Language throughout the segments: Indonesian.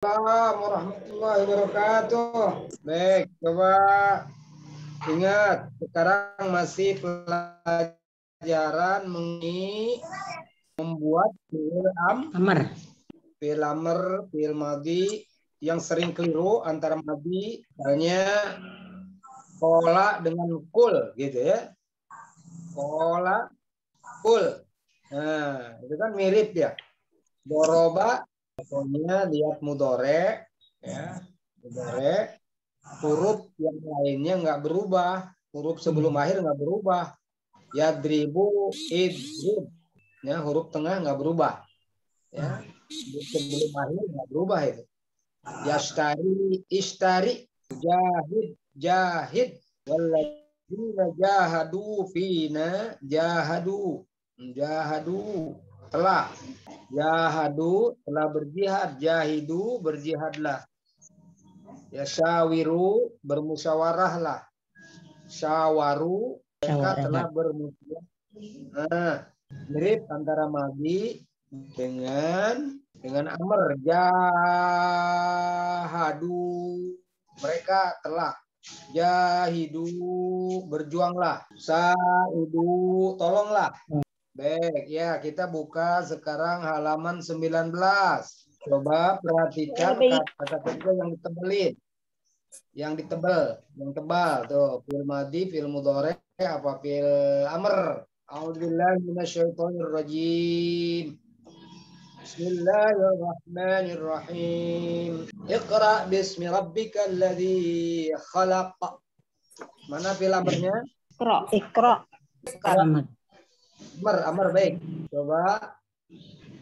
Assalamualaikum warahmatullahi wabarakatuh. Baik, coba ingat sekarang masih pelajaran membuat fi'il Amr. fi'il amr, fi'il madhi yang sering keliru antara madhi, misalnya kola dengan kul gitu ya. Kola, kul. Nah, itu kan mirip ya. Doroba, pokoknya lihat mudore, ya, mudore. Huruf yang lainnya nggak berubah, huruf sebelum akhir nggak berubah. Yadribu, idrib, ya, huruf tengah nggak berubah, ya. Huruf sebelum akhir nggak berubah itu. Yashtari, ishtari, jahid, jahid, walladzina jahadu fina jahadu, jahadu, telah, jahadu telah berjihad, jahidu berjihadlah. Ya syawiru bermusyawarahlah. Syawaru mereka telah bermusyawarah. Nah, mirip antara madhi dengan amr. Jahadu mereka telah. Jahidu berjuanglah. Saidu tolonglah. Baik, ya kita buka sekarang halaman 19. Coba perhatikan kata-kata yang ditebelin. Yang tebal tuh, fil madhi, fil mudhari, apa fil amr. A'udzubillahi minasyaitonir rajim. Bismillahirrahmanirrahim. Iqra bismi rabbikal ladzi khalaq. Mana fil amrnya? Iqra. Amr baik. Coba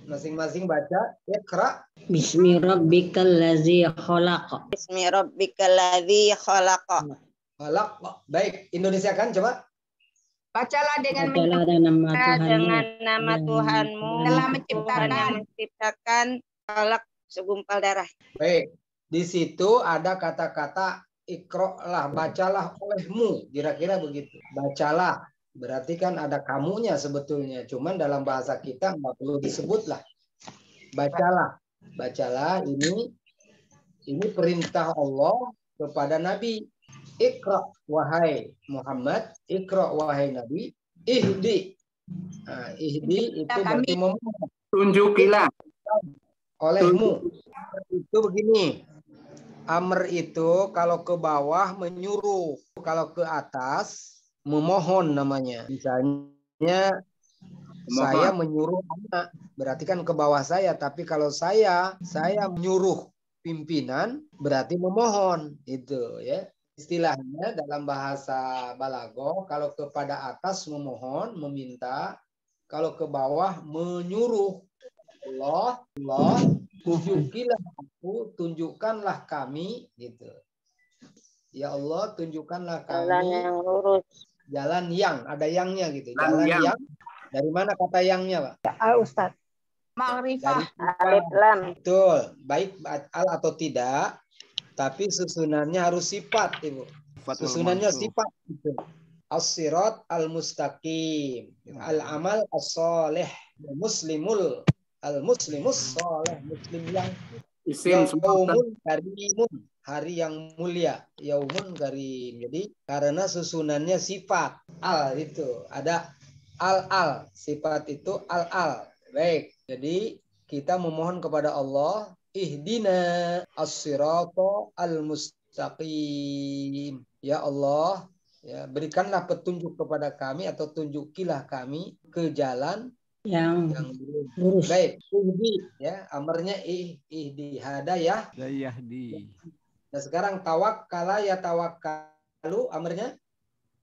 masing-masing baca. Iqra. Bismi rabbikal ladzi khalaq. Bismi rabbikal ladzi khalaq. Khalaq. Baik, Indonesia kan coba. Bacalah dengan nama Tuhanmu telah menciptakan khalaq segumpal darah. Baik, di situ ada kata-kata ikro lah, bacalah olehmu, kira-kira begitu. Bacalah, berarti kan ada kamunya sebetulnya. Cuman dalam bahasa kita nggak perlu disebut lah. Bacalah, bacalah ini perintah Allah kepada Nabi. Iqra wahai Muhammad, Iqra wahai Nabi, ihdi. Nah, ihdi itu berarti memohon. Tunjukilah. Olehmu. Itu begini. Amr itu kalau ke bawah menyuruh, kalau ke atas memohon namanya. Misalnya saya menyuruh anak, berarti kan ke bawah saya, tapi kalau saya menyuruh pimpinan berarti memohon itu ya. Istilahnya dalam bahasa balago, kalau kepada atas memohon, meminta, kalau ke bawah menyuruh. Allah, tunjukkanlah kami gitu. Ya Allah, tunjukkanlah kami jalan yang lurus. Jalan yang, ada yangnya gitu. Jalan yang. Dari mana kata yangnya, Pak? Ustaz. Ma'rifah. Alif lam. Betul. Baik al atau tidak. Tapi susunannya harus sifat, Ibu. Susunannya sifat itu. As-sirat al-mustaqim. Al-amal as-soleh. Al-muslimus soleh. Muslim yang yaumun karimun. Hari yang mulia. Yaumun karim. Jadi karena susunannya sifat. Al itu. Ada al-al. Sifat itu al-al. Baik. Jadi kita memohon kepada Allah. Ihdina as-sirata al-mustaqim. Ya Allah, ya, berikanlah petunjuk kepada kami atau tunjukilah kami ke jalan yang lurus. Baik, ihdi ya, amarnya ihdi hadayah. Yahdi. Nah, sekarang tawakkala ya tawakkalu, amarnya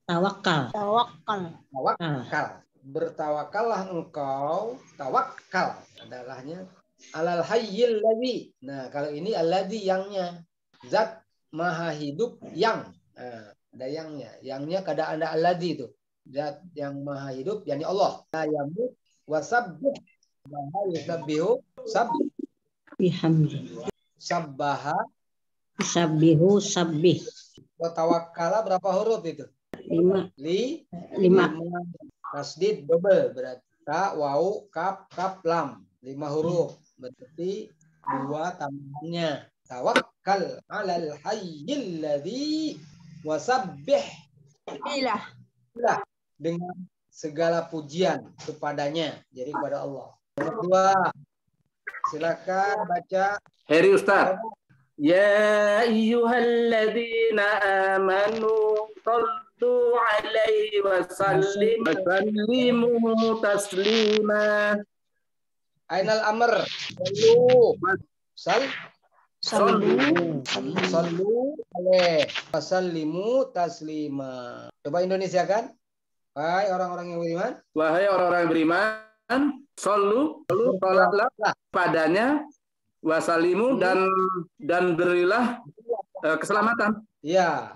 Tawakal. Tawakal. Bertawakallah engkau, tawakkal adalahnya alal hayyil ladzi. Nah, kalau ini alladzi yangnya. Zat maha hidup yang. Nah, ada yangnya. Yangnya kada ada alladzi itu. Zat yang maha hidup yakni Allah. La yamut wasabbih. Maha yusabbihu sabbih. Bihamdi. Sabbaha. Sabbihu sabbih. Wa tawakkala berapa huruf itu? 5. 5. Tasdid double berarti ta, wau, kaf, lam. 5 huruf. Berarti dua tambahannya. Tawakkal 'alal hayyil ladzi wasabbih Bila. dengan segala pujian kepadanya, jadi kepada Allah. Yang kedua, silakan baca. Heri Ustaz. Ya ayyuhalladzina amanu sallu alaihi wa sallimu taslima. Ainal amr. Sallu alaih wasallimu taslima. Coba Indonesia kan? Hai orang-orang yang beriman. Wahai orang-orang yang beriman, salatlah padanya, wasalimu dan berilah keselamatan. Ya.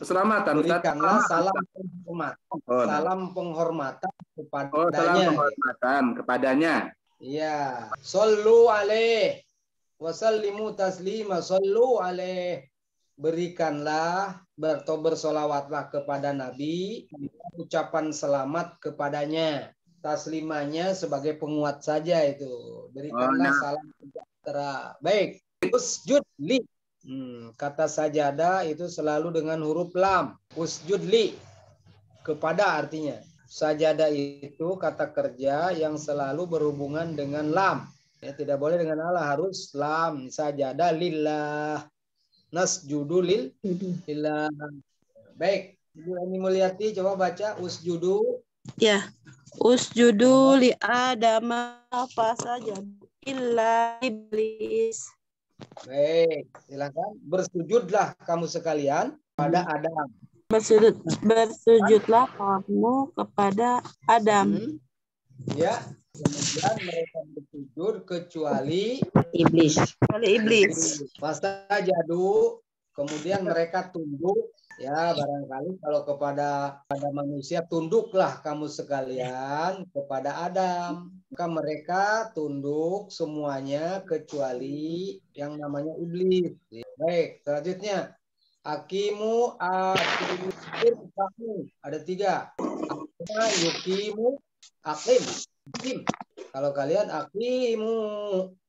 Keselamatan. Berikanlah salam penghormatan. Salam penghormatan kepadanya. Salam penghormatan kepadanya. Iya. Sallu alaih wasallimu taslima. Sallu alaih. Berikanlah atau bersolawatlah kepada Nabi, ucapan selamat kepadanya. Taslimanya sebagai penguat saja itu. Berikanlah salam sejahtera. Baik. Usjud li. Kata sajadah itu selalu dengan huruf lam. Usjud li. Kepada artinya. Sajadah itu kata kerja yang selalu berhubungan dengan lam. Ya, tidak boleh dengan Allah, harus lam. Sajadah lillah. Nasjudu lillah. Baik, Ibu Ani Mulyati coba baca usjudu. Ya. Usjudu li Adama fasajadu illa iblis. Baik, silakan bersujudlah kamu sekalian pada Adam. Bersujudlah kamu kepada Adam. Ya, kemudian mereka bersujud kecuali Iblis. Masa jadu, kemudian mereka tunduk. Ya, barangkali kalau kepada manusia, tunduklah kamu sekalian kepada Adam. Maka mereka tunduk semuanya kecuali yang namanya iblis. Baik, selanjutnya. Akimu, kamu. Ada 3. Yukimu, akim. Kalau kalian akimu,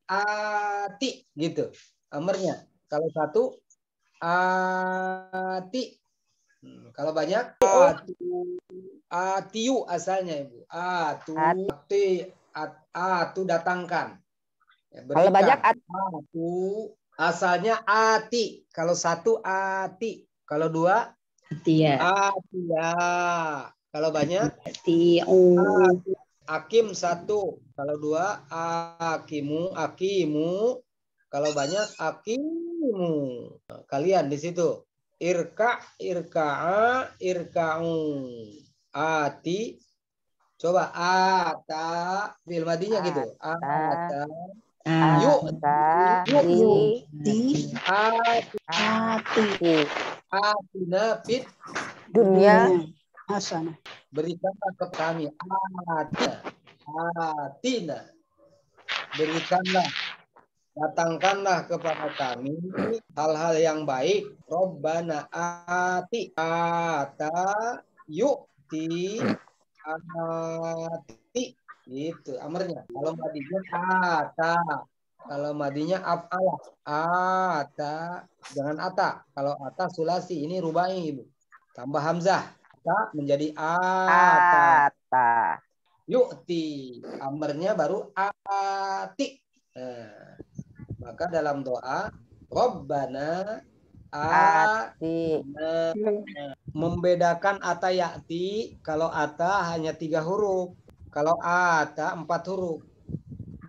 ati. Gitu. Amarnya. Kalau 1, ati. Kalau banyak atiu asalnya Ibu. Atu datangkan. Ya, Kalau banyak atu asalnya ati. Kalau 1 ati. Kalau 2 Atia. atia. Kalau banyak Atiu. akim 1. Kalau 2 akimu. Kalau banyak akimu. Kalian di situ. Irka'u. Ati. Coba ata. Fi'il madinya gitu. Ata. Atina fit dunia Hasanah. berikanlah kepada kami. Atina. Berikanlah. Datangkanlah kepada kami hal-hal yang baik. Rabbana ati yu'ti ati. Itu amarnya. Kalau madinya ata. Kalau madinya af'alah. Ata. Jangan ata. Kalau ata sulasi. Ini rubai Ibu. Tambah hamzah. Ata menjadi ata. Yu'ti. Amarnya baru ati. Nah, maka dalam doa Rabbana ati. Membedakan ata ya'ti. Kalau ata hanya 3 huruf. Kalau ata 4 huruf.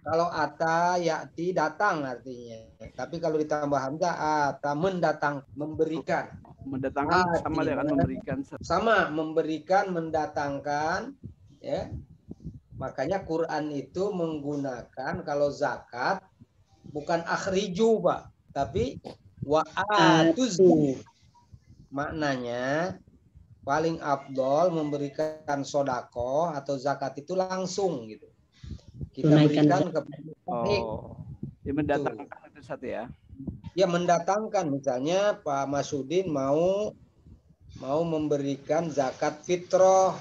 Kalau ata ya'ti datang artinya. Tapi kalau ditambah hamzah ata mendatang, memberikan. Mendatangkan sama dengan memberikan. Sama, memberikan, mendatangkan, ya. Makanya Quran itu menggunakan kalau zakat bukan akhriju, Pak, tapi wa'atuzu. Maknanya paling afdol memberikan sodako atau zakat itu langsung gitu. Kita berikan kepada ya mendatangkan itu satu ya. Ya mendatangkan, misalnya Pak Masudin mau memberikan zakat fitrah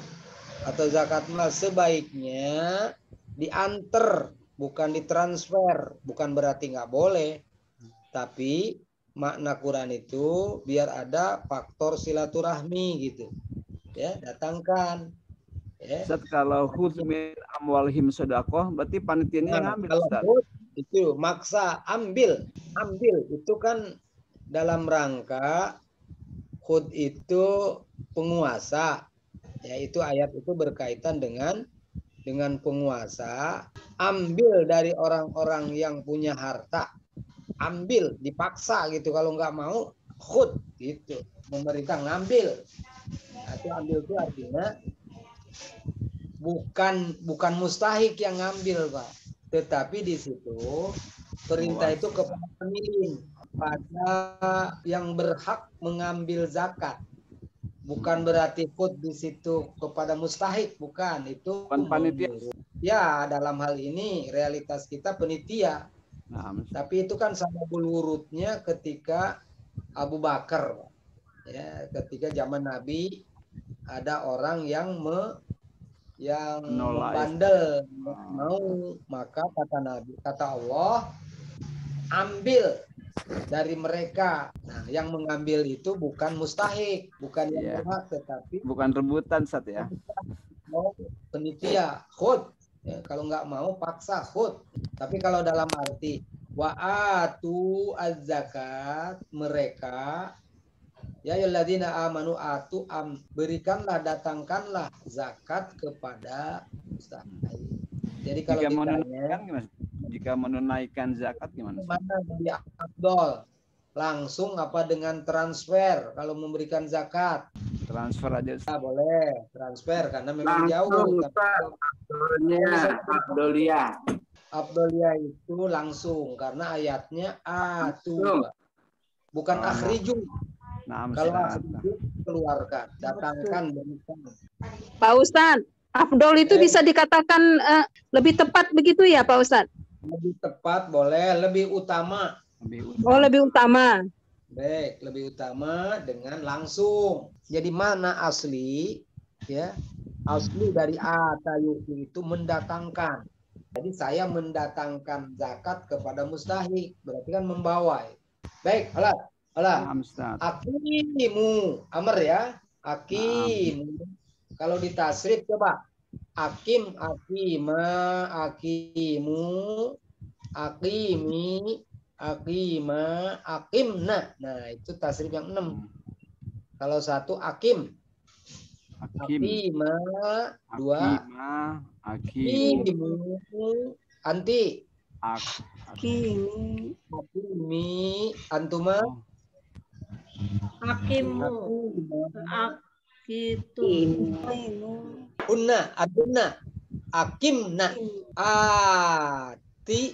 atau zakat mal, sebaiknya diantar, bukan ditransfer, bukan berarti nggak boleh. Tapi makna Quran itu biar ada faktor silaturahmi gitu. Ya, datangkan. Ya. Ustaz, kalau khudz min amwalihim sedekah, berarti panitianya yang ngambil, Kalau Ustaz. khudz itu maksa ambil itu kan dalam rangka khudz itu penguasa. Ya, itu ayat itu berkaitan dengan penguasa, ambil dari orang-orang yang punya harta, ambil, dipaksa gitu, kalau nggak mau khud gitu, pemerintah ngambil. Atau ambil itu artinya bukan mustahik yang ngambil, Pak, tetapi di situ perintah itu kepada pemilih, pada yang berhak mengambil zakat. Bukan berarti khud di situ kepada mustahik, bukan. Itu panitia. Ya, dalam hal ini realitas kita penitia. Nah, tapi itu kan sababul wurudnya ketika Abu Bakar. Ya, ketika zaman Nabi ada orang yang membandel, mau, maka kata Allah, ambil dari mereka. Nah, yang mengambil itu bukan mustahik, bukan yang berhak, tetapi bukan rebutan, Sat, ya. Mau penitia khud. Ya, kalau nggak mau paksa khud. Tapi kalau dalam arti wa'atu az-zakat, mereka ya ayyuhalladzina amanu atu berikanlah, datangkanlah zakat kepada mustahik. Jadi kalau jika menunaikan zakat gimana? Mana lebih afdol? Langsung apa dengan transfer kalau memberikan zakat? Transfer aja. Ya, boleh transfer karena memang jauh. Afdoliyah itu langsung karena ayatnya atu, bukan akhriju. Nah, kalau akhriju keluarkan, datangkan, berikan. Pak Ustadz, afdol itu bisa dikatakan lebih tepat begitu ya, Pak Ustadz? Lebih tepat boleh, lebih utama. Oh, lebih utama. Baik, lebih utama dengan langsung. Jadi mana asli, ya? Asli dari atayuti itu mendatangkan. Jadi saya mendatangkan zakat kepada mustahik, berarti kan membawa. Baik, alah. Akimu, amr ya. Akimu. Kalau ditasrif coba. Akim, akima, akimu, akimi, akima, akimna. Nah, itu tasrif yang 6. Kalau satu akim. Akima, 2. Akimu, anti. Akimi, antuma. Akimu. Unna, adunna, akimna, ati,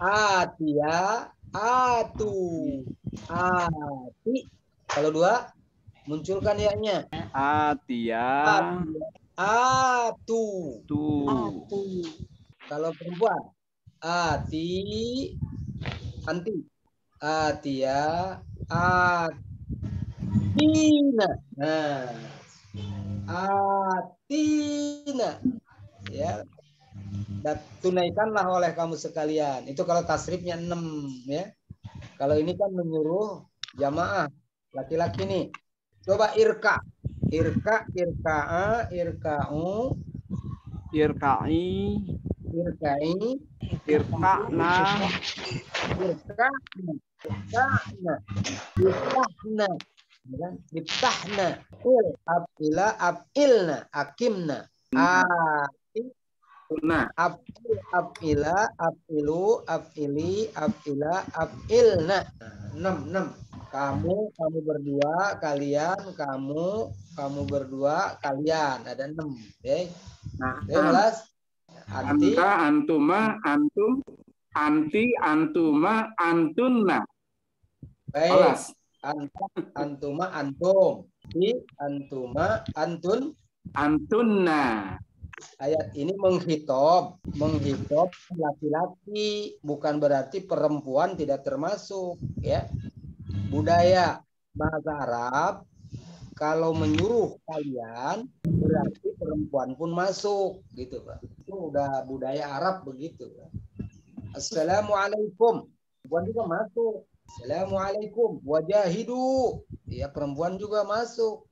atia, atu, ati. Kalau 2, munculkan ya-nya. Atia, atu. Kalau perempuan, ati, anti, atia, atina. Nah, atina, ya, tunaikanlah oleh kamu sekalian. Itu kalau tasrifnya 6, ya. Kalau ini kan menyuruh jamaah laki-laki nih. Coba irka, irka'a, irka'u, irka'i, irka'na, iftahna, abila, abilna, akimna, abila, abilu, abili, abila, abilna. 6. Kamu berdua, kalian, kamu berdua, kalian. Ada 6. Oke. Nah, jelas. Anti, antuma, antum, anti, antuma, antunna. Baik. Antuma, antum. Antuma, antun, antunna. Ayat ini menghitob laki-laki, bukan berarti perempuan tidak termasuk, ya. Budaya bahasa Arab kalau menyuruh kalian berarti perempuan pun masuk, gitu, Pak. Itu udah budaya Arab begitu, Pak. Assalamualaikum. Perempuan juga masuk. Assalamualaikum. Wajahidu. Ya, perempuan juga masuk.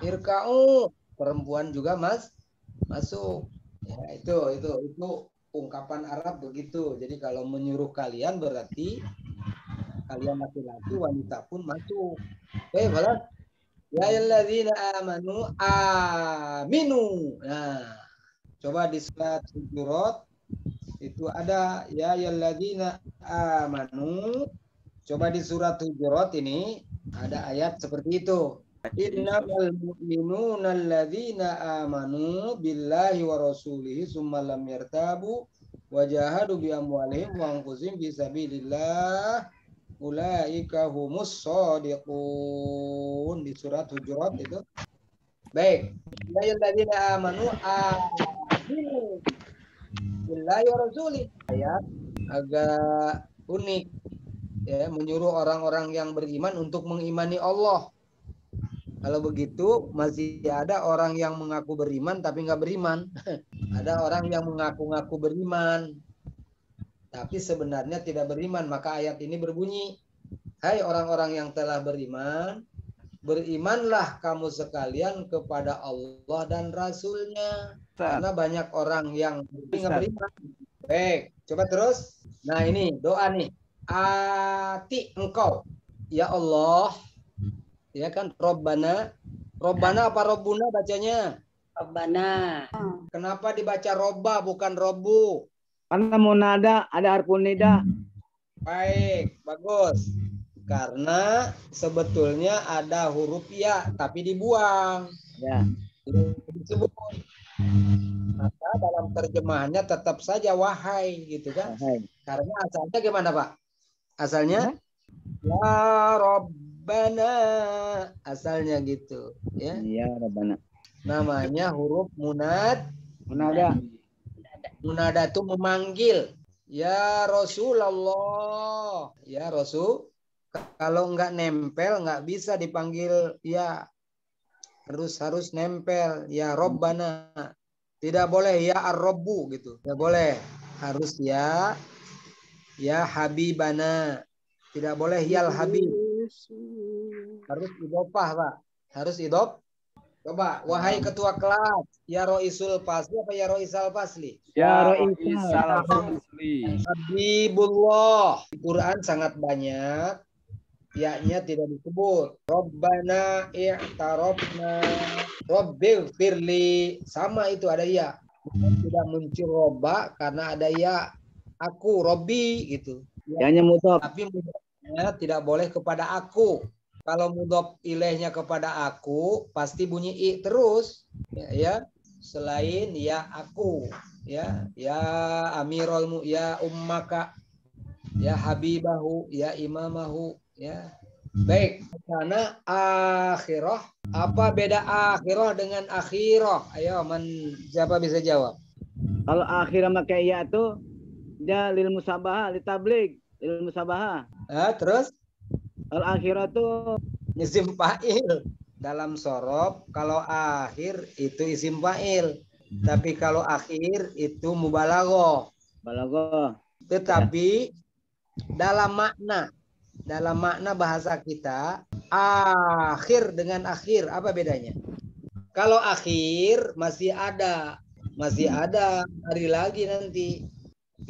Irka'u. Perempuan juga masuk. Ya, itu ungkapan Arab begitu. Jadi kalau menyuruh kalian berarti kalian laki-laki, wanita pun masuk. Oke, balas. Ya ayyuhalladzina amanu aminu. Nah, coba di surat Hujurat itu ada ya ayyuhalladzina amanu. Coba di surat Hujurat ini ada ayat seperti itu. Innamal mu'minuna alladzina amanu billahi wa rasulihi summa lam yartabu wa jahadu bi amwalihim wa anfusihim fi sabilillah ulaika humus shadiqun di surat Hujurat itu. Baik. Ya ayyuhalladzina amanu aminu billahi wa rasulihi. Ayat agak unik ya, menyuruh orang-orang yang beriman untuk mengimani Allah. Kalau begitu masih ada orang yang mengaku beriman tapi nggak beriman. Ada orang yang mengaku-ngaku beriman tapi sebenarnya tidak beriman. Maka ayat ini berbunyi, hai orang-orang yang telah beriman, berimanlah kamu sekalian kepada Allah dan Rasul-Nya. Karena banyak orang yang nggak beriman. Baik, coba terus. Nah ini doa nih. Ati engkau, ya Allah. Ya kan, Robbana. Robbana apa Robbuna bacanya? Rabbana. Kenapa dibaca Robba bukan Robbu? Karena munada ada harfun nida. Baik, bagus. Karena sebetulnya ada huruf ya tapi dibuang. Ya. Disebut. Maka dalam terjemahannya tetap saja wahai gitu kan. Wahai. Karena asalnya gimana, Pak? Asalnya ya Rabbana, asalnya gitu ya. Iya, Rabbana. Namanya huruf munada. Munada itu memanggil. Ya Rasulullah. Ya Rasul. Kalau enggak nempel enggak bisa dipanggil ya. Harus nempel. Ya Rabbana. Tidak boleh ya Ar-Rabbu gitu. Tidak boleh. Harus ya Habibana. Tidak boleh ya Al-Habib. Harus idopah, Pak. Harus idop. Coba, wahai ketua kelas, ya Roisul Fasli apa ya Roisal Fasli? Ya Roisal Fasli. Habibullah. Di Quran sangat banyak, ya-nya tidak disebut. Rabbana i'tarabna Rabbil firli. Sama itu ada ya. Tidak muncul robba karena ada ya aku, Robbi gitu. Ya-nya mudhof. Tapi mudhofnya tidak boleh kepada aku. Kalau mudhof ilaihnya kepada aku pasti bunyi i terus ya. Selain ya aku ya amirul ya ummaka ya habibahu ya imamahu ya. Baik, karena akhirah, apa beda akhirah dengan akhirah? Ayo, siapa bisa jawab? Kalau akhirah pakai ya itu dia lil musabahah, li tabligh, lil musabahah. Terus Kalau akhirah itu isim fa'il. Dalam sorob kalau akhir itu isim fa'il. Tapi kalau akhir itu mubalaghah. balaghah. Tetapi dalam makna bahasa kita, akhir dengan akhir apa bedanya? Kalau akhir masih ada hari lagi nanti.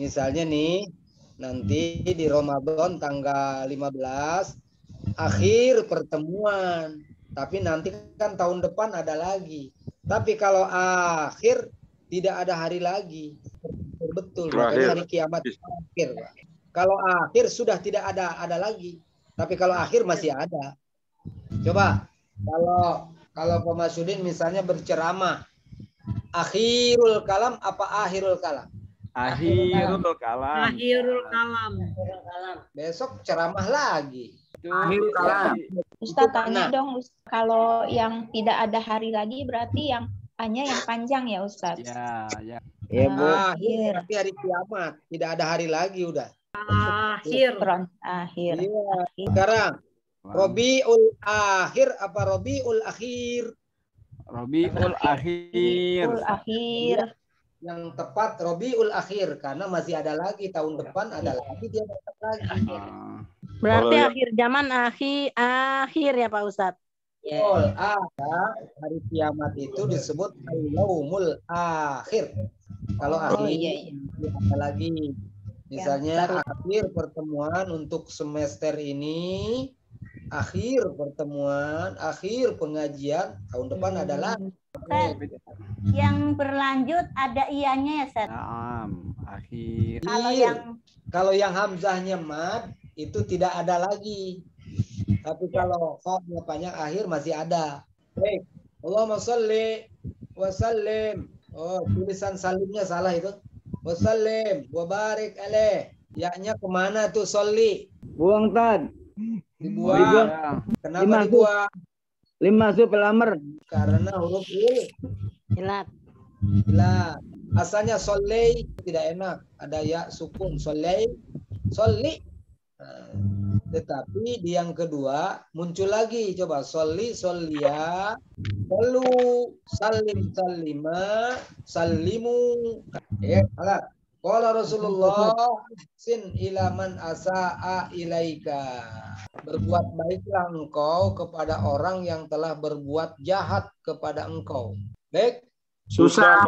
Misalnya nih, nanti di Ramadan tanggal 15 akhir pertemuan. Tapi nanti kan tahun depan ada lagi. Tapi kalau akhir tidak ada hari lagi. Betul, hari kiamat akhir. Kalau akhir sudah tidak ada lagi. Tapi kalau akhir masih ada. Coba kalau Pak Masudin misalnya berceramah, akhirul kalam apa akhirul kalam? Akhirul kalam. Akhirul kalam. Besok ceramah lagi. Akhirul kalam. Ustaz tanya dong, kalau yang tidak ada hari lagi berarti yang hanya yang panjang ya Ustaz? Ya. Ya, Bu. akhir. Berarti hari kiamat, tidak ada hari lagi udah. Akhir. Akhir. Iya. Sekarang Robiul akhir apa Robiul akhir? Robiul akhir. Akhir. yang tepat Rabiul Akhir karena masih ada lagi tahun depan ada lagi dia dapat lagi. Berarti Kalau akhir zaman akhir ya Pak Ustadz. Betul. Hari kiamat itu disebut yaumul akhir. Kalau akhir ada lagi. Misalnya akhir pertemuan untuk semester ini, akhir pertemuan, akhir pengajian, tahun depan adalah Yang berlanjut ada ianya ya, Ustaz? akhir. Kalau yang hamzahnya mad itu tidak ada lagi. Tapi kalau fa-nya panjang akhir masih ada. Baik. Allahumma sholli wa sallim. Oh, tulisan salimnya salah itu. Wa sallim wa barik alaih. Ya-nya kemana tuh sholli? Buang Tad. Dibuang. Kenapa dibuang? 5 masuk pelamar. Karena huruf Jelas. ilat. Asalnya sholli tidak enak. Ada ya sukun sholli. Tetapi di yang kedua muncul lagi. Coba sholli, shollia, shollu, salim, salima, sallimu. Ya, alat. Qala Rasulullah sin ilaman asa'a ilaika. Berbuat baiklah engkau kepada orang yang telah berbuat jahat kepada engkau. Baik. Susah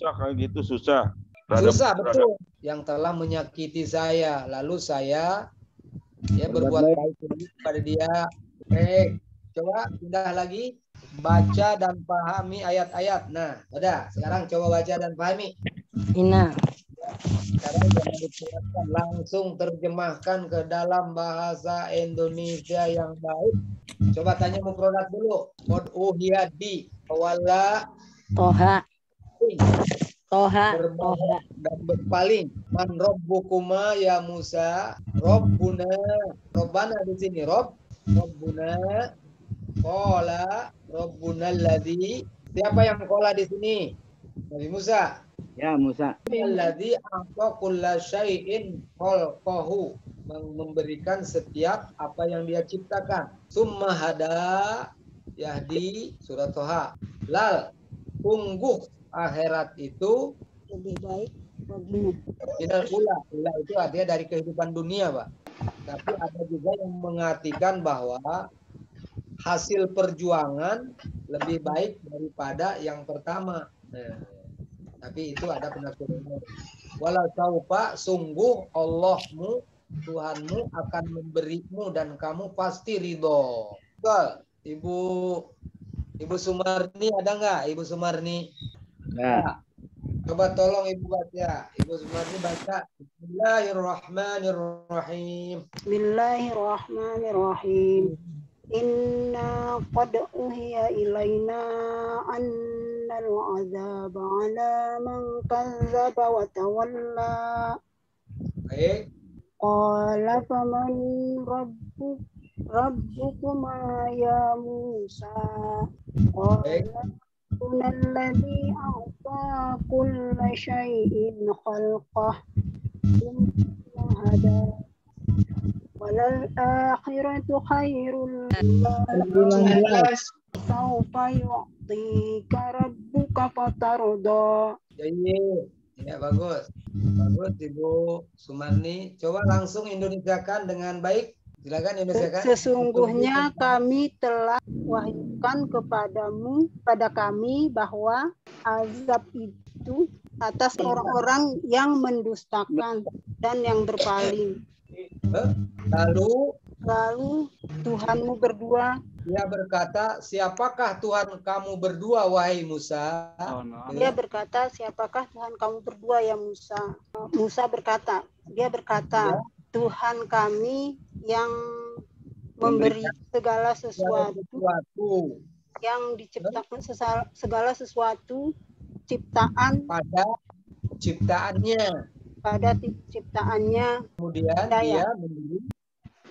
kalau gitu susah. Susah betul. Yang telah menyakiti saya, lalu saya berbuat baik kepada dia. Coba pindah lagi, baca dan pahami ayat-ayat. Nah, udah. Sekarang coba baca dan pahami. Ina. Sekarang jangan dipelajari, langsung terjemahkan ke dalam bahasa Indonesia yang baik. Coba tanya mufradat dulu. Qad uhiya bi wala Toha. dan berpaling. Man rabbukuma ya Musa? Rabbana di sini Rabbuna. Qala Rabbuna alladzi. Siapa yang qala di sini? Nabi Musa. Ya Musa. Alladzi a'ta kulla syai'in khalqahu. Memberikan setiap apa yang dia ciptakan. Summa hada yahdi surat Toha. Lal sungguh akhirat itu Lebih baik. minal ula itu artinya dari kehidupan dunia, Pak. Tapi ada juga yang mengartikan bahwa hasil perjuangan lebih baik daripada yang pertama. Tapi itu ada penafsirannya. Walau saufa sungguh Allahmu Tuhanmu akan memberimu dan kamu pasti ridho. Betul. Ibu Sumarni ada nggak? Ibu Sumarni? Ya. Coba tolong Ibu baca. Ibu Sumarni baca. Bismillahirrahmanirrahim. Bismillahirrahmanirrahim. Inna qad uhiya ilaina annal azaba ala man kazzaba wa tawalla. Baik. Qala faman rabbukuma ya Musa. Qala alladhi a'ta kulla syai'in khalqah. Thumma hada. Walal akhiratu khairul lak. Sawfa yu'tika rabbuka fatarda. Ya, bagus. Bagus Ibu Sumarni. Coba langsung Indonesiakan dengan baik. Silakan Indonesiakan. Sesungguhnya kami telah wahyukan pada kami bahwa azab itu atas orang-orang yang mendustakan dan yang berpaling. Lalu Tuhanmu berdua. dia berkata, siapakah Tuhan kamu berdua wahai Musa? Dia berkata, siapakah Tuhan kamu berdua ya Musa? Dia berkata, Tuhan kami yang memberi segala sesuatu yang diciptakan segala sesuatu ciptaan pada ciptaannya.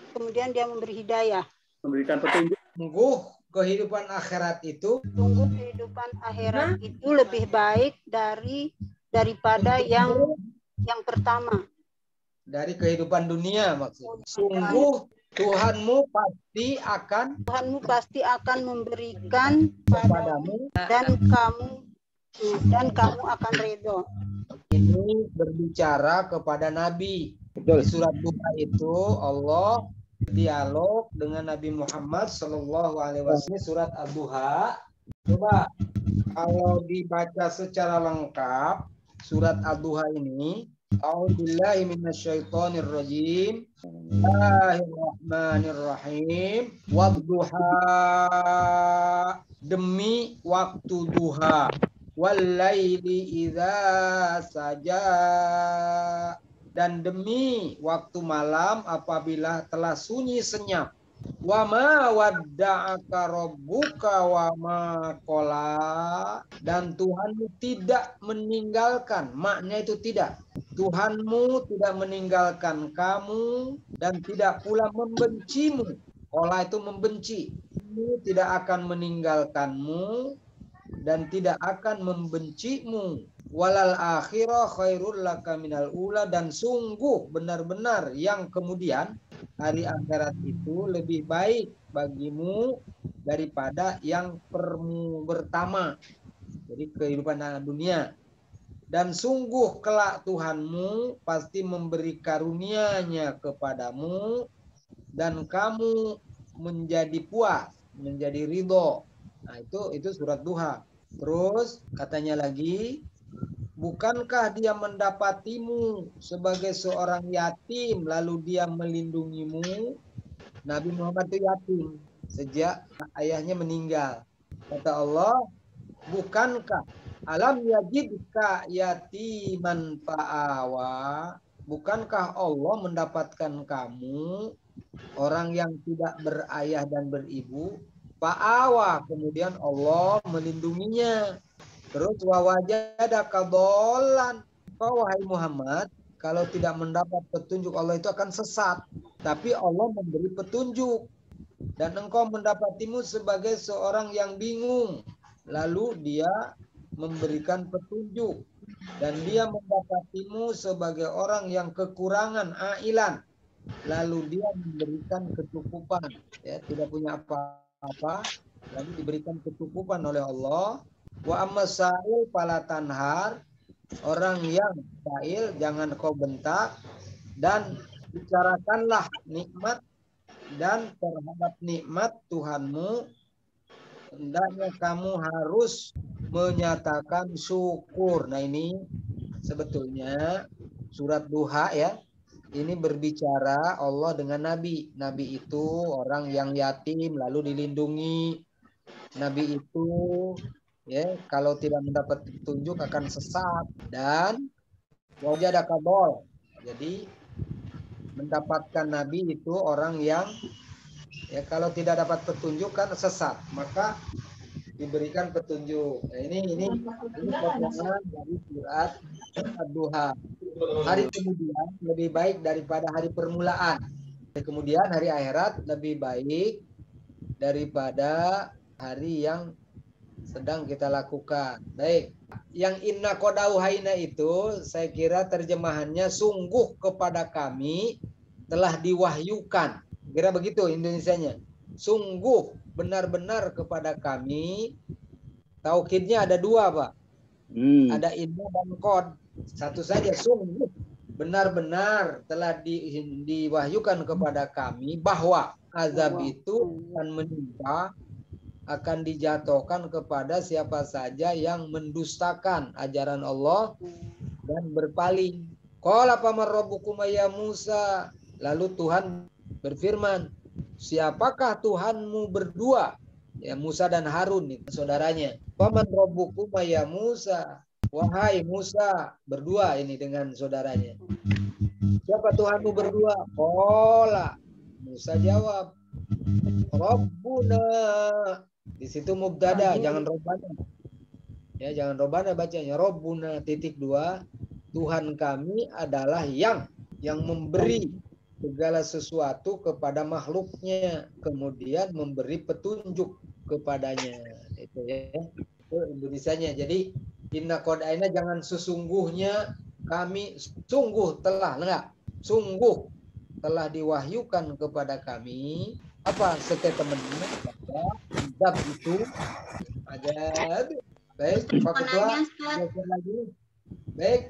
Kemudian dia memberi hidayah. Memberikan petunjuk. Sungguh kehidupan akhirat itu itu lebih baik daripada yang pertama. Dari kehidupan dunia maksudnya. Sungguh Tuhanmu pasti akan memberikan kepadamu dan kamu Dan kamu akan ridho. Ini berbicara kepada Nabi. Betul. Di surat Duha itu Allah dialog dengan Nabi Muhammad Shallallahu Alaihi Wasallam. Surat Ad-Duha. Coba kalau dibaca secara lengkap surat Ad-Duha ini, A'udzubillahi minasyaitonirrajim. Bismillahirrahmanirrahim. Wadduha, demi waktu duha. Wallaili idza saja, dan demi waktu malam apabila telah sunyi senyap. Wa ma wadda'aka rabbuka wa ma qala, dan Tuhanmu tidak meninggalkan, maknanya itu tidak. Tuhanmu tidak meninggalkan kamu dan tidak pula membencimu. Qala itu membenci. Tuhanmu tidak akan meninggalkanmu dan tidak akan membencimu. Walal akhirah khairul laka minal ula, dan sungguh benar-benar yang kemudian hari akhirat itu lebih baik bagimu daripada yang pertama. Jadi kehidupan dunia. Dan sungguh kelak Tuhanmu pasti memberi karunia-Nya kepadamu dan kamu menjadi puas, menjadi ridho. Nah, itu surat Duha. Terus katanya lagi, bukankah dia mendapatimu sebagai seorang yatim lalu dia melindungimu? Nabi Muhammad itu yatim sejak ayahnya meninggal. Kata Allah, bukankah alam yajidka yatiman fa'awa? Bukankah Allah mendapatkan kamu orang yang tidak berayah dan beribu? Fa'awa, kemudian Allah melindunginya. Terus wawajadaka dolan. Kau wahai Muhammad, kalau tidak mendapat petunjuk Allah itu akan sesat. Tapi Allah memberi petunjuk. Dan engkau mendapatimu sebagai seorang yang bingung. Lalu dia memberikan petunjuk. Dan dia mendapatimu sebagai orang yang kekurangan, ailan. Lalu dia memberikan kecukupan. Ya, tidak punya apa-apa. Lalu diberikan kecukupan oleh Allah. Wa amma sa'il fala tanhar, orang yang sa'il jangan kau bentak, dan bicarakanlah nikmat dan terhadap nikmat Tuhanmu hendaknya kamu harus menyatakan syukur. Nah, ini sebetulnya surat Duha ya. Ini berbicara Allah dengan Nabi. Nabi itu orang yang yatim lalu dilindungi. Nabi itu ya, kalau tidak mendapat petunjuk akan sesat, dan wajadaka dol. Jadi mendapatkan Nabi itu orang yang ya kalau tidak dapat petunjuk kan sesat, maka diberikan petunjuk. Nah, ini potongan dari surat Ad-Duha. Hari kemudian lebih baik daripada hari permulaan. Kemudian hari akhirat lebih baik daripada hari yang sedang kita lakukan. Baik, yang inna qadauhaina itu saya kira terjemahannya sungguh kepada kami telah diwahyukan. Kira begitu Indonesianya. Sungguh benar-benar kepada kami. Taukidnya ada dua, Pak. Ada inna dan qad. Satu saja, sungguh benar-benar telah diwahyukan kepada kami bahwa azab itu akan menimpa, akan dijatuhkan kepada siapa saja yang mendustakan ajaran Allah dan berpaling. Qala faman rabbukum ya Musa. Lalu Tuhan berfirman, siapakah Tuhanmu berdua? Ya, Musa dan Harun itu saudaranya. Faman rabbukum ya Musa. Wahai Musa, berdua ini dengan saudaranya. Siapa Tuhanmu berdua? Qala. Musa jawab, Rabbuna. Di situ mubtada, jangan robbana. Ya, jangan robbana bacanya. Rabbuna (2). Tuhan kami adalah yang memberi segala sesuatu kepada makhluknya, kemudian memberi petunjuk kepadanya. Itu ya. Itu Indonesianya. Jadi inna qadaina jangan sesungguhnya kami sungguh telah sungguh telah diwahyukan kepada kami apa statementnya azab itu ada Baik, Pak Mau Ketua. nanya, Ustaz. Geser lagi. Baik.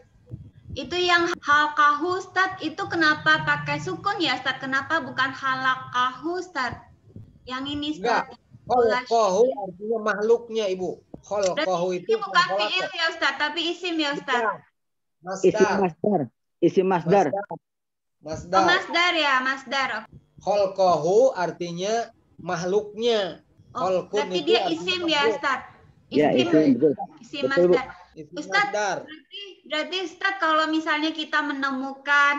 Itu yang halakahu, Ustaz, itu kenapa pakai sukun ya, Ustaz? Kenapa bukan halakahu, Ustaz? Yang ini, Enggak. Ustaz. Khalqahu artinya makhluknya, Ibu. Khalqahu Berarti itu ini bukan khalaqah. fiil ya, Ustaz, tapi isim ya, Ustaz. Masdar. Isim masdar. Oh, Masdar. masdar ya, masdar. Khalqahu artinya makhluknya. Oh, Khalqun berarti itu dia artinya isim ya, makhluk. Ustaz. Ya, isim betul. Isim Betul, Bu. masdar. Isim Ustaz, masdar. berarti Ustaz kalau misalnya kita menemukan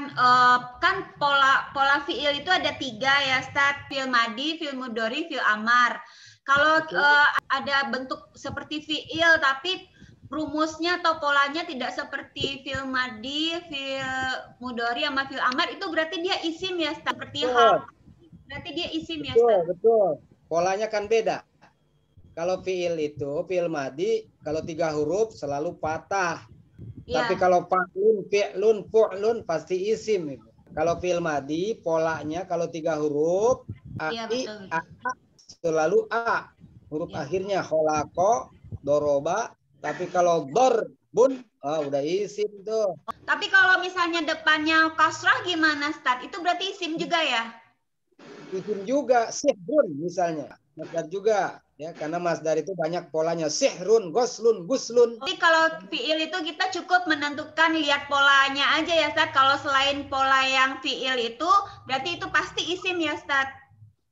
kan pola fiil itu ada 3 ya, Ustaz. Fiil madi, fiil mudhari, fiil amar. Kalau ada bentuk seperti fiil tapi rumusnya atau polanya tidak seperti fiil madi, fiil mudhari sama fiil amar, itu berarti dia isim ya, Ustaz. Seperti hal. Berarti dia isim ya, Ustaz. Betul. Polanya kan beda. Kalau fiil itu, fiil madi, kalau 3 huruf selalu patah. Ya. Tapi kalau fa'lun, fi'lun, fu'lun pasti isim. Kalau fiil madi, polanya kalau 3 huruf, Iya, ai, betul. a, selalu a. Huruf Ya. akhirnya kholaqa, doroba. Tapi kalau dorbun, udah isim tuh. Tapi kalau misalnya depannya kasrah gimana, Ustaz? Itu berarti isim juga ya? Isim juga, sihrun misalnya. Masdar juga. Ya, karena masdar itu banyak polanya. Sihrun, goslun, guslun. Jadi kalau fiil itu kita cukup menentukan lihat polanya aja ya, Ustaz. Kalau selain pola yang fiil itu, berarti itu pasti isim ya, Ustaz.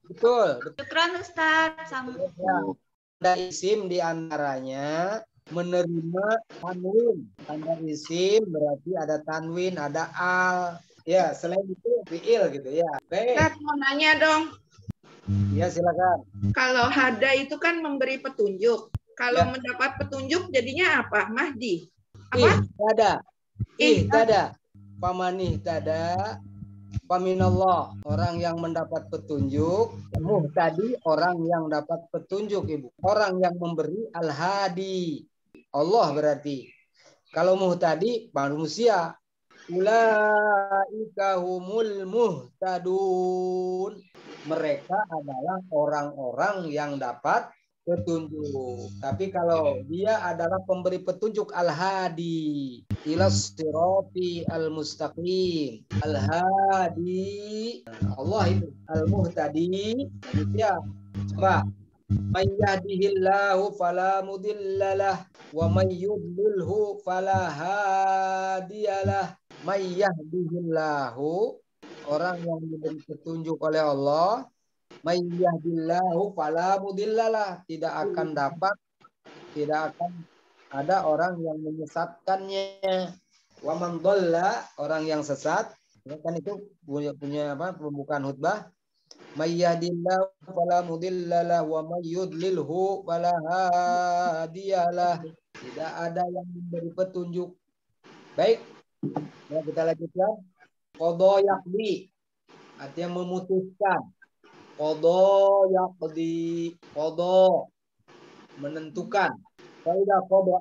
Betul. Syukran, Ustaz. Ya, ada isim di antaranya menerima tanwin. Tanda isim berarti ada tanwin, ada al. Ya, selain itu fiil gitu ya. Baik. Ustaz, mau nanya dong. Ya, silakan. Kalau hada itu kan memberi petunjuk. Kalau Ya. mendapat petunjuk jadinya apa? Mahdi. Apa? Ihtada. Pamanih tada. Paminallah. Orang yang mendapat petunjuk. Muhtadi orang yang dapat petunjuk, Ibu. Orang yang memberi al-hadi. Allah berarti. Kalau muhtadi manusia. Ulaika humul muhtadun. Mereka adalah orang-orang yang dapat petunjuk. Tapi kalau dia adalah pemberi petunjuk al-hadi ilas sirati al-mustaqim. Al-hadi Allah itu al-muhtadi. Ya. Coba. May yahdihillahu fala mudhillalah wa may yudlilhu fala hadiyalah. May yahdihillahu orang yang diberi petunjuk oleh Allah, may yahdillahu fala mudhillalah, tidak akan ada orang yang menyesatkannya. Wa man dhalla, orang yang sesat, kan itu punya apa pembukaan khutbah. May yahdillahu fala mudhillalah wa may yudlilhu fala hadiyalah. Tidak ada yang memberi petunjuk. Baik. Ya, kita lanjutkan. Qadha yaqdi artinya memutuskan. Qadha yaqdi, qadha menentukan. Qadha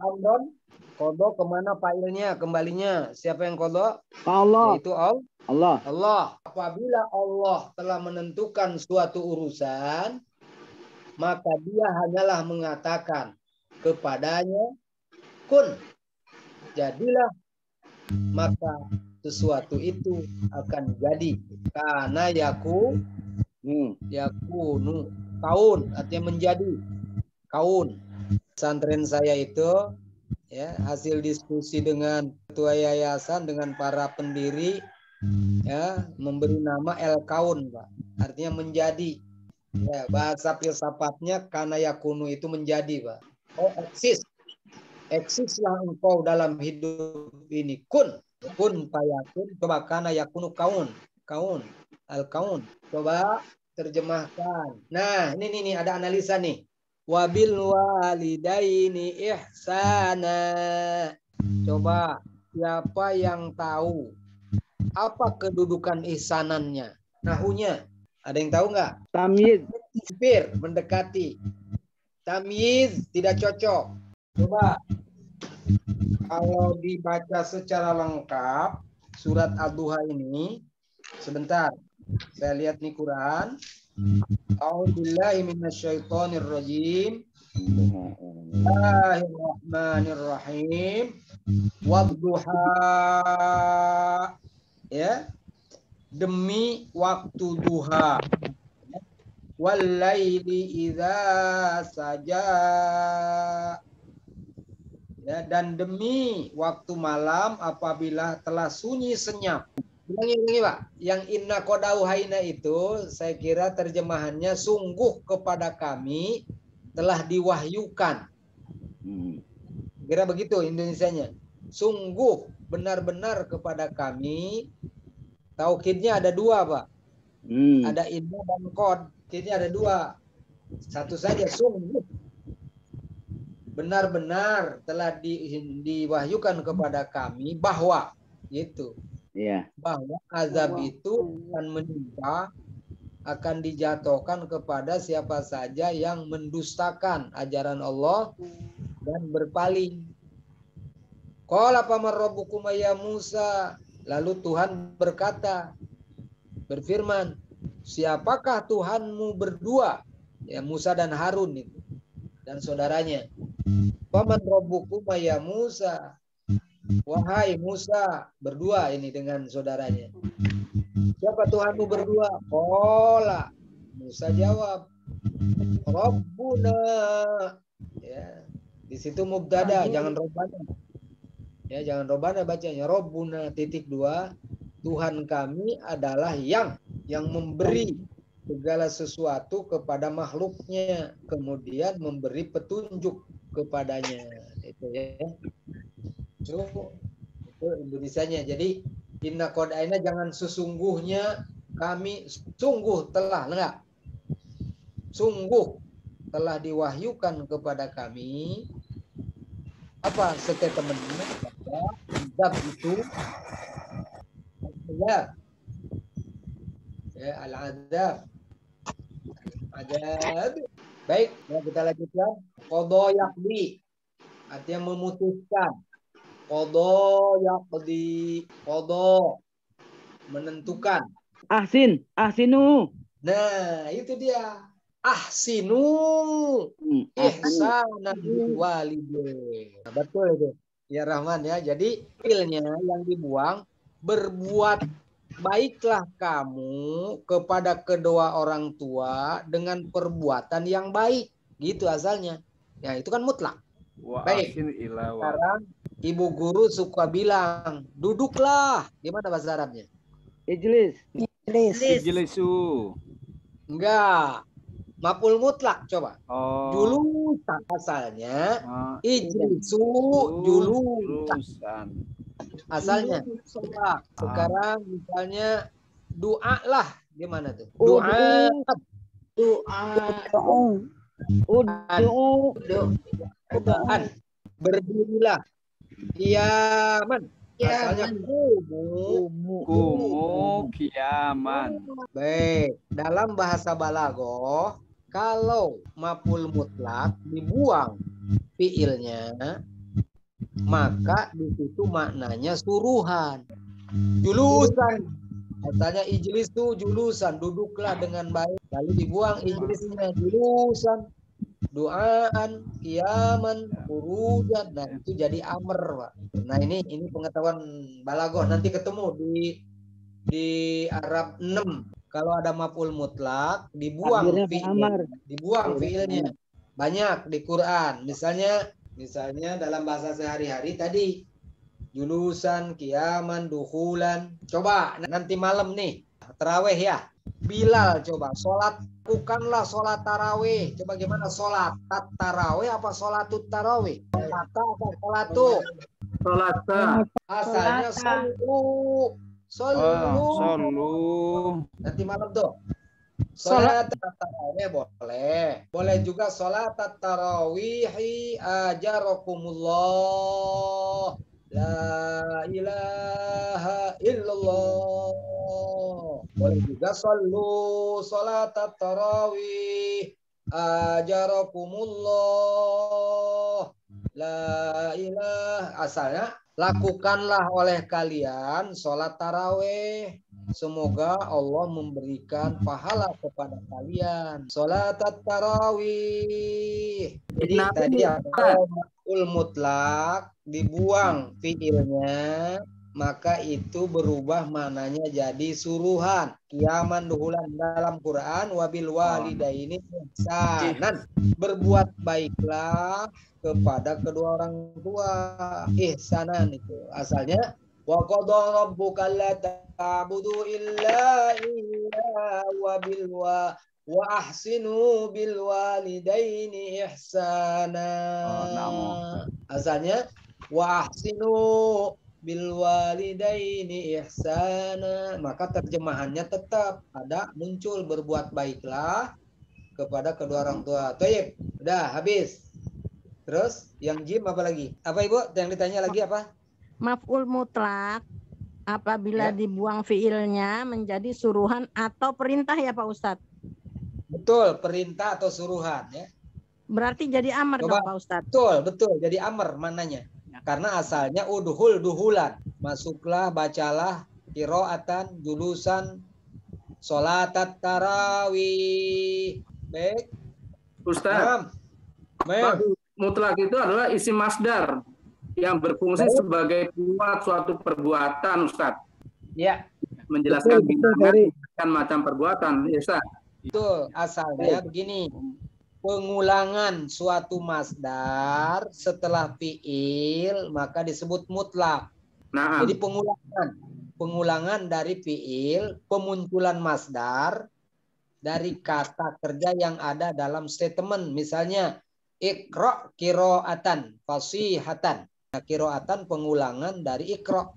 amron, qadha kemana failnya, kembalinya? Siapa yang qadha? Allah. Yaitu Allah. Allah. Apabila Allah telah menentukan suatu urusan, maka dia hanyalah mengatakan kepadanya kun, jadilah, maka sesuatu itu akan jadi. Karena yakunu kaun artinya menjadi kaun. Pesantren saya itu ya hasil diskusi dengan ketua yayasan dengan para pendiri ya memberi nama el kaun, Pak. Artinya menjadi. Ya, bahasa filsafatnya karena yakunu itu menjadi, Pak. Oh, eksis. Eksislah engkau dalam hidup ini. Kun payakun. Coba karena yakunu kaun. Al kaun. Coba terjemahkan. Nah, ini ada analisa nih. Wabil walidaini ihsana. Coba siapa yang tahu apa kedudukan ihsanannya? Nahunya. Ada yang tahu nggak? Tamyiz. Hampir mendekati. Tamyiz tidak cocok. Coba kalau dibaca secara lengkap surat Ad-Duha ini, sebentar. Saya lihat nih Quran. A'udzubillahi minasyaitonirrajim. Bismillahirrahmanirrahim. Wadduha, ya, demi waktu duha. Wallaili idza saja, ya, dan demi waktu malam apabila telah sunyi senyap. Ulangi Pak, yang inna qadauhaina itu saya kira terjemahannya sungguh kepada kami telah diwahyukan. Kira begitu Indonesianya. Sungguh benar-benar kepada kami. Taukidnya ada dua Pak. Ada inna dan qad. Taukidnya ada dua. Satu saja, sungguh benar-benar telah diwahyukan kepada kami bahwa gitu. Iya. Bahwa azab itu akan menimpa, akan dijatuhkan kepada siapa saja yang mendustakan ajaran Allah dan berpaling. Qala faman rabbukum ya Musa, lalu Tuhan berkata, berfirman, siapakah Tuhanmu berdua? Ya, Musa dan Harun itu dan saudaranya. Faman rabbukum ya Musa, wahai Musa, berdua ini dengan saudaranya. Siapa Tuhanmu berdua? Qala, Musa jawab, Rabbuna. Ya, di situ mubtada, jangan robbana. Ya, jangan robbana bacanya. Rabbuna (2). Tuhan kami adalah yang memberi segala sesuatu kepada makhluknya, kemudian memberi petunjuk kepadanya. Itu ya. Itu Indonesianya. Jadi inna qadaina jangan sesungguhnya kami sungguh telah, enggak. Sungguh telah diwahyukan kepada kami apa statementnya bahwa azab itu ya, al-azab. Baik, ya, kita lanjutkan. Qadha yaqdi, artinya memutuskan. Qadha yaqdi, qadha menentukan. Ahsinu. Nah, itu dia. Ahsinu ihsanan walidain. Nah, betul itu. Ya Rahman ya. Jadi fiilnya yang dibuang, berbuat baiklah kamu kepada kedua orang tua dengan perbuatan yang baik. Gitu asalnya. Ya, itu kan mutlak. Baik. Sekarang ibu guru suka bilang, duduklah. Gimana bahasa Arabnya? Ijlis. Ijlisu. Enggak. Maf'ul mutlak coba. Oh. Julusan asalnya. Ijlisu julusan. Asalnya. Coba. Sekarang misalnya doa lah. Gimana tuh? Doa. Berdirilah. Kiaman. Asalnya kumu kiaman. Baik. Dalam bahasa balaghah, kalau maf'ul mutlak dibuang fiilnya, maka di situ maknanya suruhan. Julusan. Asalnya ijlis itu julusan, duduklah dengan baik. Lalu dibuang ijlisnya, julusan. Doaan, kiaman, urujan. Nah, itu jadi amr, Pak. Nah, ini pengetahuan balaghah. Nanti ketemu di Arab 6. Kalau ada maf'ul mutlak, dibuang fiilnya. Banyak di Quran. Misalnya dalam bahasa sehari-hari tadi julusan, kiaman, duhulan. Coba nanti malam nih, tarawih ya. Bilal coba lakukanlah sholat tarawih. Coba gimana sholat tarawih apa sholatut tarawih? Kata apa sholatu? Sholata. Asalnya solu. Nanti malam tuh. Sholat tarawih boleh. Boleh juga sholat tarawihi ajarakumullah. La ilaha illallah. Boleh juga sholat tarawih ajarakumullah. La ilaha. Asalnya lakukanlah oleh kalian sholat tarawih. Semoga Allah memberikan pahala kepada kalian. Salat tarawih. Jadi tadi maf'ul mutlak dibuang fiilnya, maka itu berubah maknanya jadi suruhan. Qiyaman duhulan dalam Quran, wabil walidaini ihsanan. Berbuat baiklah kepada kedua orang tua. Ihsanan itu asalnya wa qada rabbuka alla ta'budu illa wa ahsinu bil walidaini ihsana. Asalnya wa ahsinu bil walidaini ihsana, maka terjemahannya tetap ada muncul berbuat baiklah kepada kedua orang tua. Toyib, udah habis. Terus yang jim apa lagi? Apa Ibu? Yang ditanya lagi apa? Maf'ul mutlak apabila dibuang fiilnya menjadi suruhan atau perintah ya Pak Ustadz? Betul, perintah atau suruhan ya. Berarti jadi amar dong Pak Ustadz? Betul, jadi amar mananya. Karena asalnya duhulan. Masuklah, bacalah, qiraatan, julusan, sholatat tarawih. Baik. Ustaz, mutlak itu adalah isim masdar yang berfungsi sebagai kuat suatu perbuatan, Ustaz. Ya. Menjelaskan macam perbuatan, ya Ustaz. Betul, asalnya begini. Pengulangan suatu masdar setelah fiil maka disebut mutlak. Nah, jadi pengulangan dari fiil, pemunculan masdar dari kata kerja yang ada dalam statement. Misalnya iqra qiraatan fasihatan. Nah, qiraatan pengulangan dari iqra.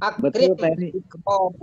Akrim ikram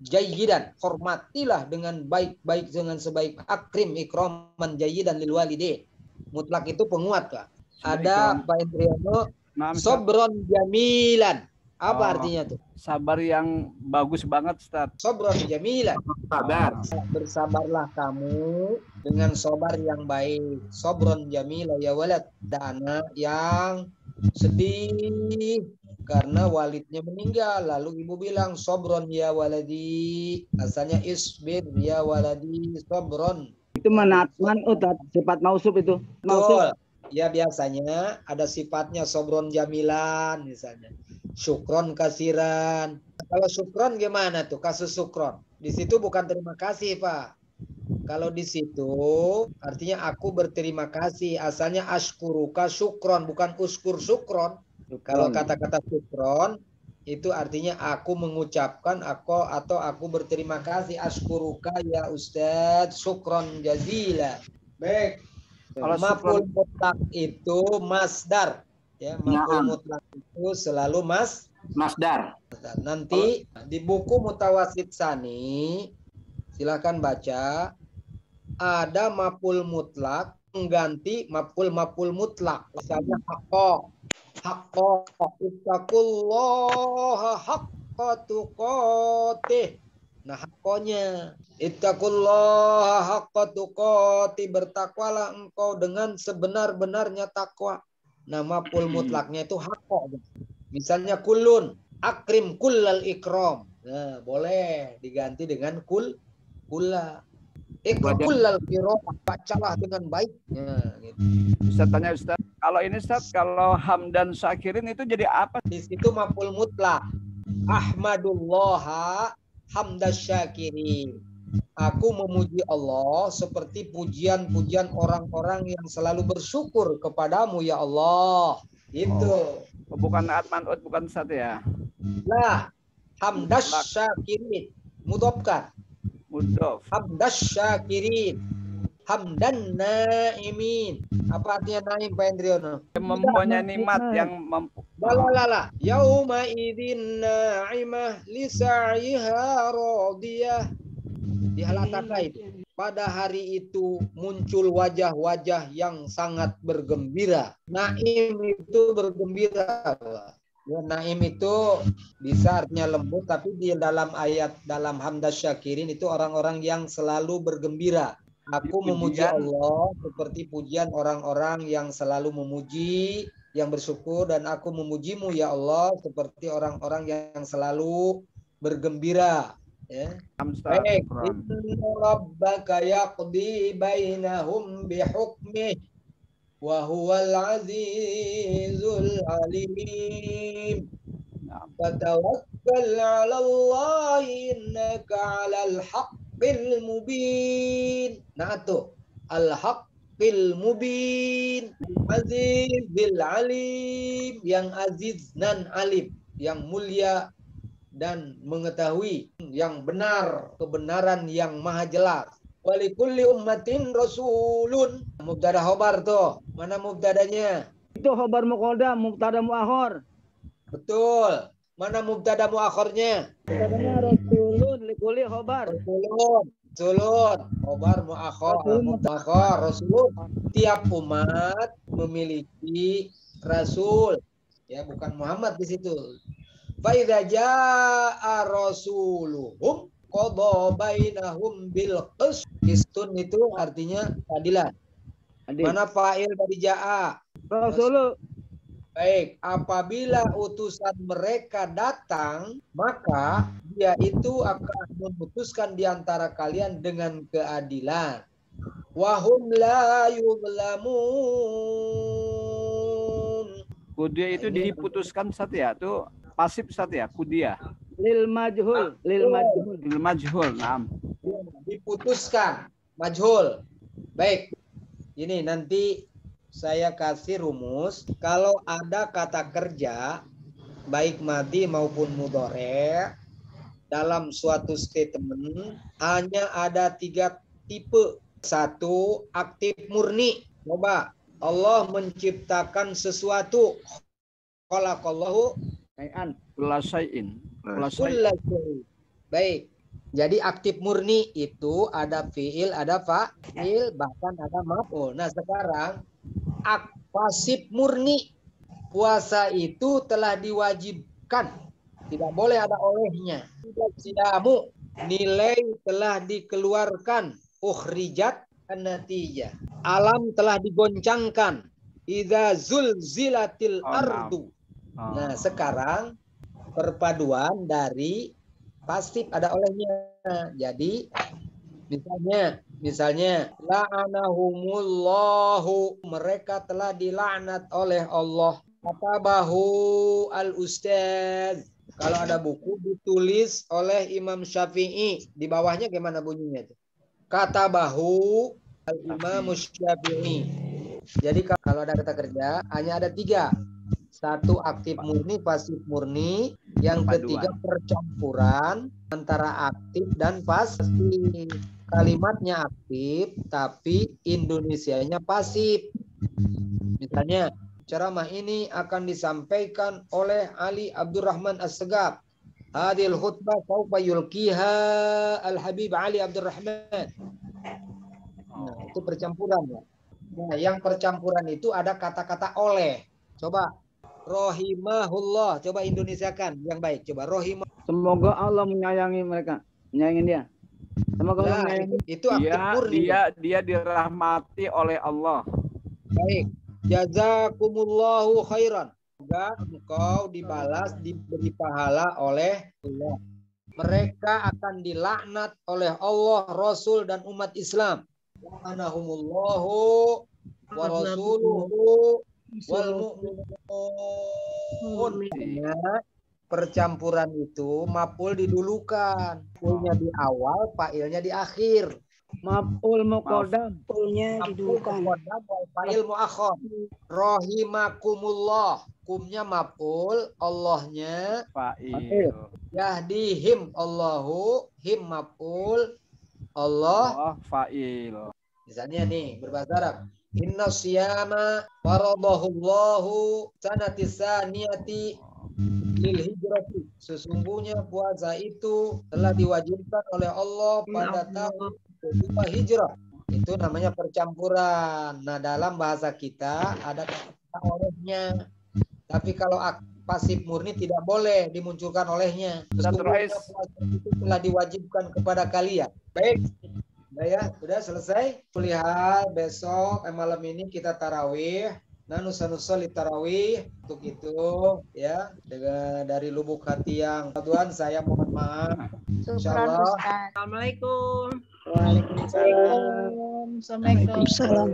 jayyidan, hormatilah dengan baik-baik dengan sebaik akrim ikraman jayyidan lil walidin. Mutlak itu penguat Kak. Ada Pak Indriano sobron jamilan. Apa artinya tuh? Sabar yang bagus banget Ustaz. Sobron jamilan. Sabar. Bersabarlah kamu dengan sabar yang baik. Sobron jamila ya walad. Ada anak yang sedih karena walidnya meninggal, lalu ibu bilang sobron ya waladi, asalnya isbir ya waladi sobron. Itu sifat mausuf itu. Betul. Ya biasanya ada sifatnya sobron jamilan misalnya, syukron kasiran. Kalau syukron gimana tuh? Kasus syukron di situ bukan terima kasih Pak. Kalau di situ artinya aku berterima kasih, asalnya ashkuruka syukron, bukan uskur syukron. Kalau kata-kata syukron itu artinya aku mengucapkan aku berterima kasih. Ashkuruka ya Ustadz syukron jazila. Baik. Maf'ul mutlak itu masdar ya. Maf'ul mutlak itu selalu masdar. Nanti di buku Mutawasid Tsani silakan baca, ada maf'ul mutlak mengganti maf'ul mutlak. Misalnya haqqa ittaqullaha haqqa tuqatih. Nah, haqqonya ittaqullaha haqqa tuqatih, bertakwalah engkau dengan sebenar-benarnya takwa. Nah, maf'ul mutlaknya itu haqqo. Misalnya kullun akrim kullal ikram. Nah, boleh diganti dengan kulla. Kullal qiraah, bacalah dengan baik. Nah, gitu. Ustaz tanya Ustaz, kalau ini Ustaz, kalau hamdan syakirin itu jadi apa? Di situ maf'ul mutlak. Ahmadullah hamdas syakirin. Aku memuji Allah seperti pujian-pujian orang-orang yang selalu bersyukur kepadamu ya Allah. Itu. Bukan atmanut, bukan Ustaz ya. Nah, hamdas syakirin. Mudhofkan. Mudhof. Hamdas syakirin. Hamdan naimin. Apa artinya naim Pak Indriono? Mempunyai nikmat yang Lala. Yauma idzin na'imah li sa'iha radiyah. Di Al-Ataka itu. Pada hari itu muncul wajah-wajah yang sangat bergembira. Naim itu bergembira. Ya, naim itu bisa artinya lembut, tapi di dalam ayat dalam hamdas syakirin itu orang-orang yang selalu bergembira. Aku memuji Allah seperti pujian orang-orang yang selalu memuji, yang bersyukur, dan aku memujimu ya Allah seperti orang-orang yang selalu bergembira. Ya. Ustaz. Baik. Inna rabbaka yaqdi bainahum bihukmih wa huwal azizul alim. Fatawakkal 'ala Allah innaka 'alal haqqil mubin. Nah tuh, al-haqqil mubin, azizil alim, yang aziz dan alim, yang mulia dan mengetahui, yang benar, kebenaran yang maha jelas. Walikulli ummatin rasulun. Mubtada khobar tuh. Mana mubtadanya? Itu khobar muqaddam, mubtada muakhir. Betul. Mana mubtada muakhirnya? Mubtadanya rasulun likulli khobar. Rasulun. Khobar muakhir. Muakhir rasulun. Tiap umat memiliki rasul. Ya, bukan Muhammad di situ. Fa idza jaa rasuluhum qada bainahum bil qist. Qistun itu artinya keadilan. Mana fa'il dari jaa? Rasul. Baik, apabila utusan mereka datang, maka dia itu akan memutuskan di antara kalian dengan keadilan. Wa hum la yuzlamun. Kudia itu diputuskan Satya, tuh pasif Satya, kudia. Lil majhul, Naam. Diputuskan, majhul. Baik. Ini nanti saya kasih rumus. Kalau ada kata kerja, baik madi maupun mudhari', dalam suatu statement hanya ada 3 tipe. 1, aktif murni. Coba, Allah menciptakan sesuatu. Khalaqallahu kulla syai'in. Baik. Jadi aktif murni itu ada fiil, ada fa'il, bahkan ada maf'ul. Nah, sekarang pasif murni, puasa itu telah diwajibkan, tidak boleh ada olehnya. Siyamu, nilai telah dikeluarkan, ukhrijat an-natijah, alam telah digoncangkan, idza zulzilatil ardu. Nah, sekarang perpaduan dari pasif ada olehnya. Jadi misalnya la'anahumullahu, mereka telah dilaknat oleh Allah. Katabahu al-ustaz, kalau ada buku ditulis oleh Imam Syafi'i, di bawahnya gimana bunyinya itu? Katabahu al-Imam Syafi'i. Jadi kalau ada kata kerja hanya ada 3. 1 aktif murni, pasif murni. Yang ketiga percampuran antara aktif dan pasif. Kalimatnya aktif tapi Indonesianya pasif. Misalnya, ceramah ini akan disampaikan oleh Ali Abdurrahman As-Segaf. Hadil khutbah saufa yulqiha Al-Habib Ali Abdurrahman. Nah, itu percampuran ya. Nah, yang percampuran itu ada kata-kata oleh. Coba Rohimahullah, coba Indonesiakan yang baik. Coba rohimah. Semoga Allah menyayangi mereka, menyayangi dia. Semoga Allah menyayangi. Itu aktif murni. Dia dirahmati oleh Allah. Baik. Jazakumullahu khairan. Semoga engkau dibalas, diberi pahala oleh Allah. Mereka akan dilaknat oleh Allah, Rasul dan umat Islam. La'anahumullahu wa rasuluhu wal mu'minun. Percampuran itu maf'ul didulukan, maf'ulnya di awal, fa'ilnya di akhir. Maf'ul muqaddam, maf'ulnya didulukan. Fa'il muakhir. Rahimakumullah, kumnya maf'ul, Allahnya fa'il. Yahdihim Allahu, him maf'ul, Allah fa'il. Misalnya nih berbahasa Arab. Inna siyama faradahullahu sanati saniyati lil hijrati. Sesungguhnya puasa itu telah diwajibkan oleh Allah pada tahun kedua hijrah. Itu namanya percampuran. Nah, dalam bahasa kita ada kata olehnya. Tapi kalau pasif murni tidak boleh dimunculkan olehnya. Sesungguhnya puasa itu telah diwajibkan kepada kalian. Baik. Udah ya, sudah selesai. Lihat besok malam ini kita tarawih. Nah, nusa-nusa tarawih untuk itu ya dari lubuk hati yang Tuhan saya mohon maaf. Insyaallah. Assalamualaikum. Waalaikumsalam. Assalamualaikum. Waalaikumsalam.